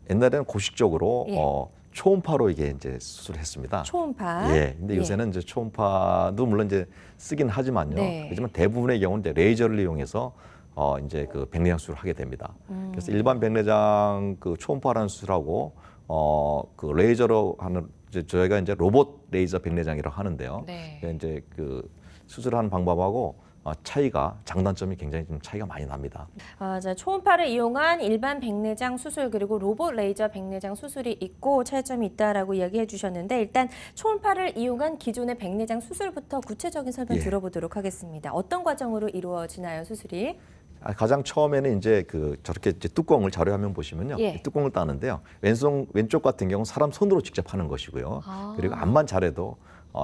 옛날에는 고식적으로 예. 초음파로 이게 이제 수술을 했습니다. 초음파. 예. 근데 요새는 이제 초음파도 물론 이제 쓰긴 하지만요. 네. 하지만 대부분의 경우는 이제 레이저를 이용해서 이제 그 백내장 수술을 하게 됩니다. 그래서 일반 백내장 그 초음파라는 수술하고 그 레이저로 하는 저희가 이제 로봇 레이저 백내장이라고 하는데요. 네. 이제 그 수술하는 방법하고 차이가 장단점이 굉장히 좀 차이가 많이 납니다. 자, 초음파를 이용한 일반 백내장 수술 그리고 로봇 레이저 백내장 수술이 있고 차이점이 있다라고 이야기해 주셨는데 일단 초음파를 이용한 기존의 백내장 수술부터 구체적인 설명 예. 들어보도록 하겠습니다. 어떤 과정으로 이루어지나요, 수술이? 가장 처음에는 이제 저렇게 이제 뚜껑을 자료화면 보시면요. 예. 뚜껑을 따는데요. 왼쪽 같은 경우는 사람 손으로 직접 하는 것이고요. 아. 그리고 암만 잘해도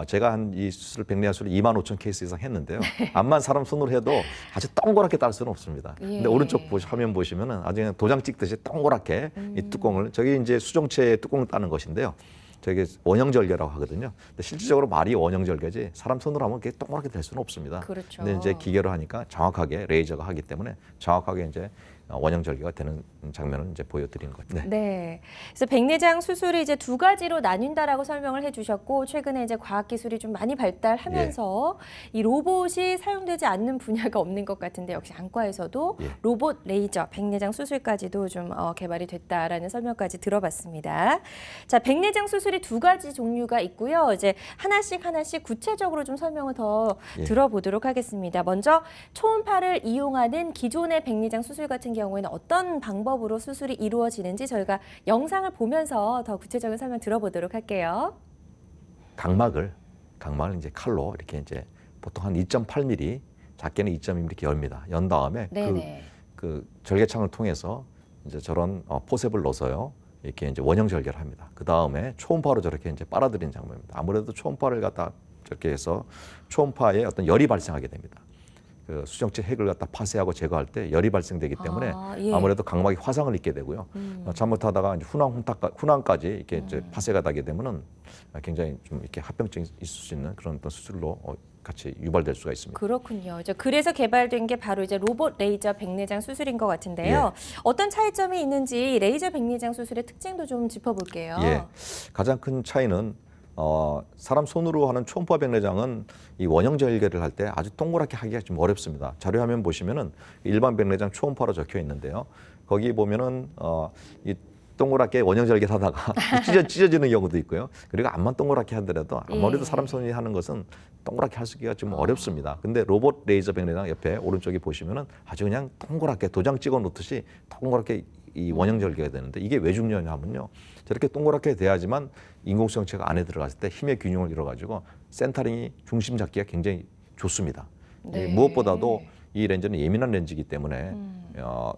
제가 한 이 수술 백내장 수술 25,000 케이스 이상 했는데요. 암만 사람 손으로 해도 아주 동그랗게 딸 수는 없습니다. 예. 근데 오른쪽 화면 보시면은 아주 그냥 도장 찍듯이 동그랗게 이 뚜껑을 저기 이제 수정체에 뚜껑을 따는 것인데요. 저게 원형절개라고 하거든요. 근데 실질적으로 말이 원형절개지 사람 손으로 하면 그게 동그랗게 될 수는 없습니다. 그렇죠. 근데 이제 기계로 하니까 정확하게 레이저가 하기 때문에 정확하게 이제 원형절개가 되는 장면을 이제 보여드리는 거죠. 네. 네. 그래서 백내장 수술이 이제 두 가지로 나뉜다라고 설명을 해주셨고 최근에 이제 과학 기술이 좀 많이 발달하면서 이 로봇이 사용되지 않는 분야가 없는 것 같은데 역시 안과에서도 예. 로봇 레이저 백내장 수술까지도 좀 개발이 됐다라는 설명까지 들어봤습니다. 자, 백내장 수술이 두 가지 종류가 있고요. 이제 하나씩 구체적으로 좀 설명을 더 예. 들어보도록 하겠습니다. 먼저 초음파를 이용하는 기존의 백내장 수술 같은 경우에는 어떤 방법으로 수술이 이루어지는지 저희가 영상을 보면서 더 구체적인 설명 들어보도록 할게요. 각막을 이제 칼로 이렇게 이제 보통 한 2.8mm, 작게는 2.2mm 이렇게 엽니다. 연 다음에 네네. 그 절개창을 통해서 이제 저런 포셉을 넣어서요. 이렇게 이제 원형 절개를 합니다. 그 다음에 초음파로 저렇게 이제 빨아들이는 장면입니다. 아무래도 초음파를 갖다 저렇게 해서 초음파에 어떤 열이 발생하게 됩니다. 그 수정체 핵을 갖다 파쇄하고 제거할 때 열이 발생되기 때문에 예. 아무래도 각막이 화상을 입게 되고요. 잘못하다가 이제 훈황까지 이렇게 이제 파쇄가 되게 되면은 굉장히 좀 이렇게 합병증이 있을 수 있는 그런 어떤 수술로 같이 유발될 수가 있습니다. 그렇군요. 그래서 개발된 게 바로 이제 로봇 레이저 백내장 수술인 것 같은데요. 어떤 차이점이 있는지 레이저 백내장 수술의 특징도 좀 짚어볼게요. 예, 가장 큰 차이는 사람 손으로 하는 초음파 백내장은 이 원형 절개를 할 때 아주 동그랗게 하기가 좀 어렵습니다. 자료화면 보시면은 일반 백내장 초음파로 적혀 있는데요. 거기 보면은 이 동그랗게 원형 절개를 하다가 찢어지는 경우도 있고요. 그리고 암만 동그랗게 하더라도 아무래도 사람 손이 하는 것은 동그랗게 할 수가 좀 어렵습니다. 근데 로봇 레이저 백내장 옆에 오른쪽에 보시면은 아주 그냥 동그랗게 도장 찍어 놓듯이 동그랗게 이 원형 절개가 되는데 이게 왜 중요하냐 하면요. 저렇게 동그랗게 돼야지만 인공수정체가 안에 들어갔을 때 힘의 균형을 이뤄가지고 센터링이 중심 잡기가 굉장히 좋습니다. 네. 무엇보다도 이 렌즈는 예민한 렌즈이기 때문에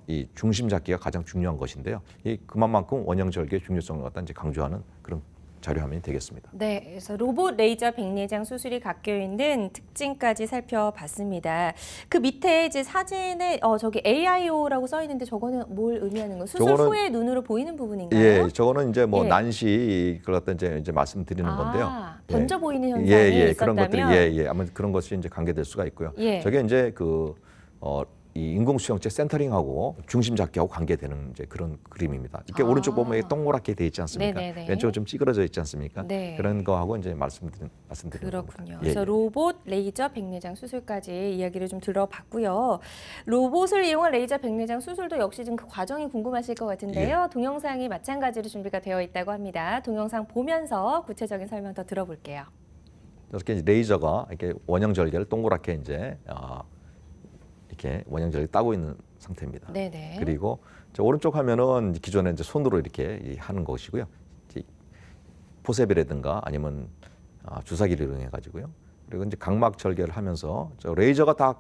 이 중심 잡기가 가장 중요한 것인데요. 그만큼 원형 절개의 중요성을 갖다 이제 강조하는 그런 자료화면이 되겠습니다. 네, 그래서 로봇 레이저 백내장 수술이 갖고 있는 특징까지 살펴봤습니다. 그 밑에 이제 사진에 저기 AIO라고 써 있는데 저거는 뭘 의미하는 거예요? 수술 후에 눈으로 보이는 부분인가요? 예, 저거는 이제 뭐 예. 난시 그걸 갖다 이제 말씀드리는 건데요. 번져 보이는 현상이 있었다면 그런 것들이 아마 그런 것이 이제 관계될 수가 있고요. 예. 저게 이제 이 인공수정체 센터링하고 중심 잡기하고 관계되는 이제 그런 그림입니다. 이렇게 오른쪽 보면 이게 동그랗게 돼 있지 않습니까? 네네네. 왼쪽은 좀 찌그러져 있지 않습니까? 네. 그런 거하고 이제 말씀드리는 그렇군요. 겁니다. 그래서 로봇 레이저 백내장 수술까지 이야기를 좀 들어봤고요. 로봇을 이용한 레이저 백내장 수술도 역시 좀 그 과정이 궁금하실 것 같은데요. 동영상이 마찬가지로 준비가 되어 있다고 합니다. 동영상 보면서 구체적인 설명 더 들어볼게요. 이렇게 이제 레이저가 이렇게 원형 절개를 동그랗게 이제 이렇게 원형 절개 따고 있는 상태입니다. 네네. 그리고 저 오른쪽 화면은 기존에 이제 손으로 이렇게 하는 것이고요. 포셉이라든가 아니면 주사기를 이용해 가지고요. 그리고 이제 각막 절개를 하면서 저 레이저가 다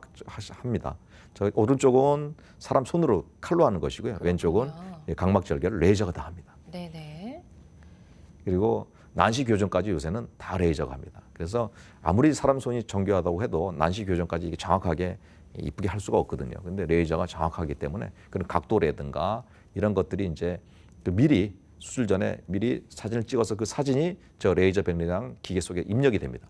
합니다. 저 오른쪽은 사람 손으로 칼로 하는 것이고요. 그렇군요. 왼쪽은 각막 절개를 레이저가 다 합니다. 네네. 그리고 난시 교정까지 요새는 다 레이저가 합니다. 그래서 아무리 사람 손이 정교하다고 해도 난시 교정까지 이게 정확하게 이쁘게 할 수가 없거든요. 근데 레이저가 정확하기 때문에 그런 각도라든가 이런 것들이 이제 미리 수술 전에 미리 사진을 찍어서 그 사진이 저 레이저 백내장 기계 속에 입력이 됩니다.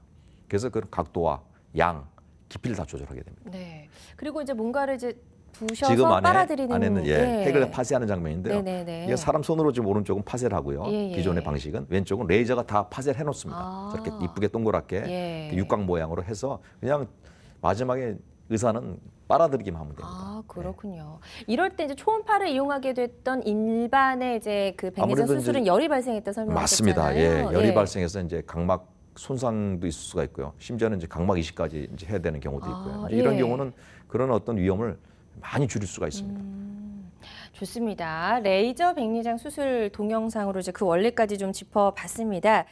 그래서 그 각도와 양, 깊이를 다 조절하게 됩니다. 네. 그리고 이제 뭔가를 이제 부셔서 지금 빨아들이는 안에는 예. 핵을 파쇄하는 장면인데요. 네네네. 이게 사람 손으로 지금 오른쪽은 파쇄를 하고요. 예, 예. 기존의 방식은 왼쪽은 레이저가 다 파쇄를 해놓습니다. 아. 저렇게 이쁘게 동그랗게 예. 육각 모양으로 해서 그냥 마지막에 의사는 빨아들이기만 하면 됩니다. 아, 그렇군요. 이럴 때 이제 초음파를 이용하게 됐던 일반의 이제 그 백내장 아무래도 수술은 이제 열이 발생했다 설명하셨잖아요. 맞습니다. 예, 열이 예. 발생해서 이제 각막 손상도 있을 수가 있고요. 심지어는 이제 각막 이식까지 이제 해야 되는 경우도 있고요. 아, 이제 이런 예. 경우는 그런 어떤 위험을 많이 줄일 수가 있습니다. 좋습니다. 레이저 백내장 수술 동영상으로 이제 그 원리까지 좀 짚어봤습니다.